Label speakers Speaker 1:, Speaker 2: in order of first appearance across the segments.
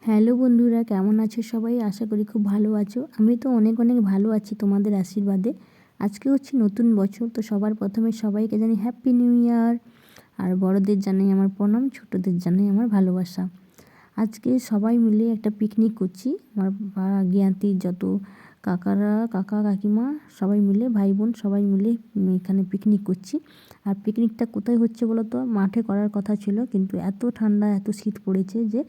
Speaker 1: Hello বন্ধুরা, কেমন আছো সবাই? আশা করি খুব ভালো আছো। আমি তো অনেক অনেক ভালো আছি তোমাদের আশীর্বাদে। আজকে হচ্ছে নতুন বছর, তো সবার প্রথমে সবাইকে জানি হ্যাপি নিউ ইয়ার। আর বড়দের জানাই আমার প্রণাম, ছোটদের জানাই আমার ভালোবাসা। আজকে সবাই মিলে একটা পিকনিক করছি। আমার জ্ঞাতি যত কাকা কাকিমা সবাই মিলে, ভাই বোন সবাই মিলে এখানে পিকনিক করছি। আর পিকনিকটা কোথায় হচ্ছে বলো তো? মাঠে করার কথা ছিল, কিন্তু এত ঠান্ডা এত শীত পড়েছে যে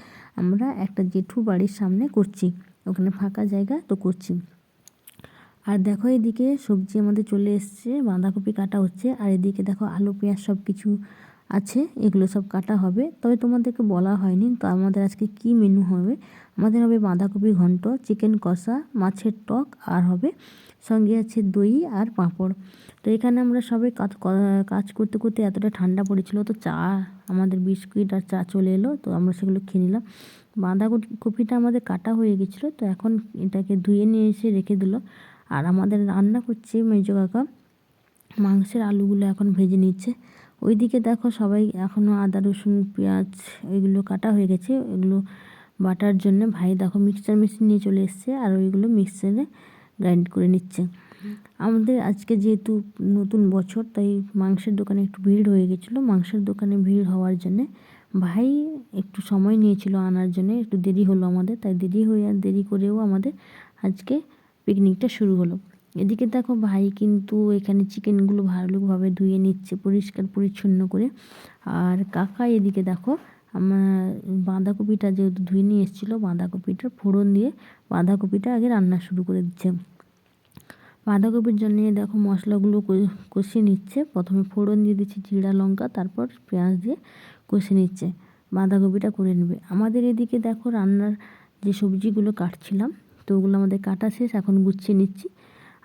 Speaker 1: আমরা একটা জেঠু বাড়ির সামনে করছি। ওখানে ফাঁকা জায়গা তো করছি। আর দেখো এদিকে সবজি আমাদের চলে এসছে, বাঁধাকপি কাটা হচ্ছে। আর এদিকে দেখো আলু পেঁয়াজ সব কিছু আছে, এগুলো সব কাটা হবে। তবে তোমাদেরকে বলা হয়নি তো আমাদের আজকে কি মেনু হবে। আমাদের হবে বাঁধাকপি ঘন্ট, চিকেন কষা, মাছের টক, আর হবে সঙ্গে আছে দই আর পাঁপড়। তো এখানে আমরা সবাই কাজ করতে করতে এতটা ঠান্ডা পড়েছিল, তো চা, আমাদের বিস্কুট আর চা চলে এলো, তো আমরা সেগুলো খেয়ে নিলাম। বাঁধাকপিটা আমাদের কাটা হয়ে গেছিলো, তো এখন এটাকে ধুয়ে নিয়ে এসে রেখে দিল। আর আমাদের রান্না করছে মেজো কাকা, মাংসের আলুগুলো এখন ভেজে নিচ্ছে। ওইদিকে দেখো সবাই এখনও আদা রসুন পেঁয়াজ ওইগুলো কাটা হয়ে গেছে, ওইগুলো বাটার জন্য ভাই দেখো মিক্সচার মেশিন নিয়ে চলে এসছে, আর ওইগুলো মিক্সচারে গ্রাইন্ড করে নিচ্ছে। আমাদের আজকে যেহেতু নতুন বছর, তাই মাংসের দোকানে একটু ভিড় হয়ে গেছিলো। মাংসের দোকানে ভিড় হওয়ার জন্যে ভাই একটু সময় নিয়েছিল আনার জন্য, একটু দেরি হলো আমাদের, তাই দেরি করেও আমাদের আজকে পিকনিকটা শুরু হলো। এদিকে দেখো ভাই কিন্তু এখানে চিকেনগুলো ভালোভাবে ধুয়ে নিচ্ছে পরিষ্কার পরিচ্ছন্ন করে। আর কাকা এদিকে দেখো আমার বাঁধাকপিটা যেহেতু ধুয়ে নিয়ে এসেছিলো, বাঁধাকপিটা ফোড়ন দিয়ে বাঁধাকপিটা আগে রান্না শুরু করে দিচ্ছে। বাঁধাকপির জন্য দেখো মশলাগুলো কষিয়ে নিচ্ছে। প্রথমে ফোড়ন দিয়ে দিচ্ছে জিরা লঙ্কা, তারপর পেঁয়াজ দিয়ে কষে নিচ্ছে, বাঁধাকপিটা করে নেবে। আমাদের এদিকে দেখো রান্নার যে সবজিগুলো কাটছিলাম, তো ওগুলো আমাদের কাটা শেষ, এখন গুছিয়ে নিচ্ছি।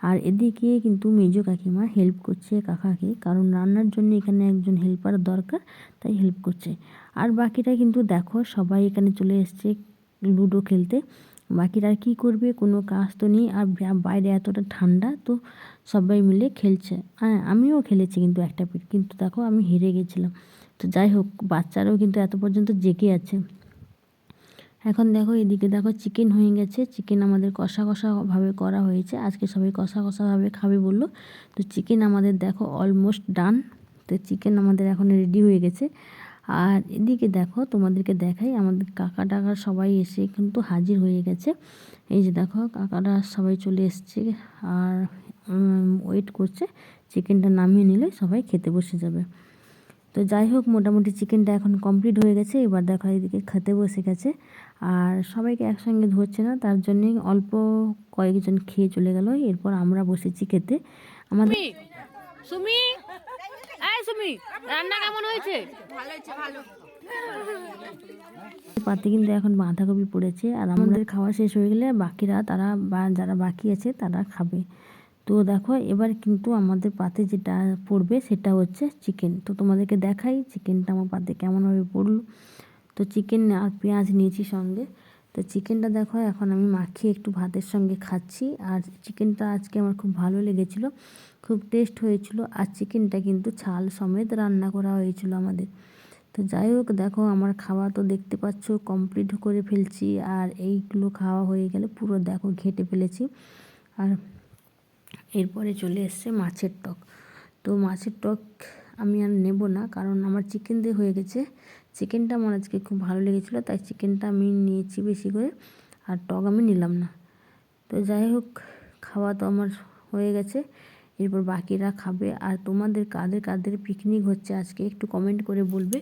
Speaker 1: আর এদিকে কিন্তু মেজো কাকিমা হেল্প করছে কাকাকে, কারণ রান্নার জন্য এখানে একজন হেল্পার দরকার, তাই হেল্প করছে। আর বাকিটা কিন্তু দেখো সবাই এখানে চলে এসছে লুডো খেলতে। বাকিরা আর কী করবে, কোনো কাজ তো নেই, আর বাইরে এতটা ঠান্ডা, তো সবাই মিলে খেলছে। হ্যাঁ, আমিও খেলেছি কিন্তু একটা পিঠ, কিন্তু দেখো আমি হেরে গেছিলাম। তো যাই হোক, বাচ্চারাও কিন্তু এত পর্যন্ত জেগে আছে। এখন দেখো এদিকে দেখো চিকেন হয়ে গেছে, চিকেন আমাদের কষা কষাভাবে করা হয়েছে। আজকে সবাই কষা কষাভাবে খাবে বললো, তো চিকেন আমাদের দেখো অলমোস্ট ডান। তো চিকেন আমাদের এখন রেডি হয়ে গেছে। আর এদিকে দেখো তোমাদেরকে দেখাই, আমাদের কাকা টাকা সবাই এসে কিন্তু হাজির হয়ে গেছে। এই যে দেখো কাকারা সবাই চলে এসছে, আর ওয়েট করছে চিকেনটা নামিয়ে নিলে সবাই খেতে বসে যাবে। তো যাই হোক, মোটামুটি চিকেনটা এখন কমপ্লিট হয়ে গেছে। এবার দেখো এদিকে খেতে বসে গেছে। আর সবাইকে একসঙ্গে ধরছে না, তার জন্যেই অল্প কয়েকজন খেয়ে চলে গেল। এরপর আমরা বসেছি খেতে। আমাদের
Speaker 2: সুমি, এই সুমি, রান্না কেমন হয়েছে?
Speaker 1: পাতে কিন্তু এখন বাঁধাকপি পড়েছে, আর আমাদের খাওয়া শেষ হয়ে গেলে বাকিরা তারা যারা বাকি আছে তারা খাবে। তো দেখো এবার কিন্তু আমাদের পাতে যেটা পড়বে সেটা হচ্ছে চিকেন। তো তোমাদেরকে দেখাই চিকেনটা আমার পাতে কেমনভাবে পড়লো। তো চিকেন আর পেঁয়াজ নিয়েছি সঙ্গে। তো চিকেনটা দেখো এখন আমি মাখিয়ে একটু ভাতের সঙ্গে খাচ্ছি। আর চিকেনটা আজকে আমার খুব ভালো লেগেছিলো, খুব টেস্ট হয়েছিল। আর চিকেনটা কিন্তু ছাল সমেত রান্না করা হয়েছিল আমাদের। তো যাই হোক, দেখো আমার খাওয়া তো দেখতে পাচ্ছ কমপ্লিট করে ফেলছি। আর এইগুলো খাওয়া হয়ে গেলে পুরো দেখো ঘেঁটে ফেলেছি। আর এরপরে চলে এসছে মাছের টক। তো মাছের টক আমি আর নেব না, কারণ আমার চিকেন দিয়ে হয়ে গেছে। চিকেনটা আমার আজকে খুব ভালো লেগেছিলো, তাই চিকেনটা আমি নিয়েছি বেশি করে, আর টক আমি নিলাম না। তো যাই হোক, খাওয়া তো আমার হয়ে গেছে, এরপর বাকিরা খাবে। আর তোমাদের কাদের কাদের পিকনিক হচ্ছে আজকে একটু কমেন্ট করে বলবে।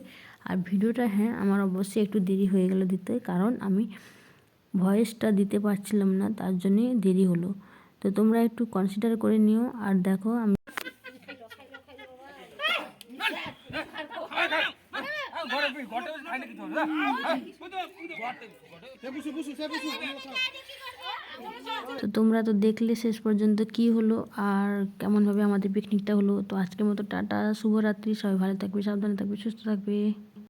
Speaker 1: আর ভিডিওটা হ্যাঁ আমার অবশ্যই একটু দেরি হয়ে গেল দিতে, কারণ আমি ভয়েসটা দিতে পারছিলাম না, তার জন্যে দেরি হলো। তো তোমরা একটু কনসিডার করে নিও। আর দেখো আমি তো তোমরা তো দেখলে শেষ পর্যন্ত কি হলো আর কেমনভাবে আমাদের পিকনিকটা হলো। তো আজকের মতো টাটা, শুভরাত্রি, সবাই ভালো থাকবে, সাবধানে থাকবে, সুস্থ থাকবে।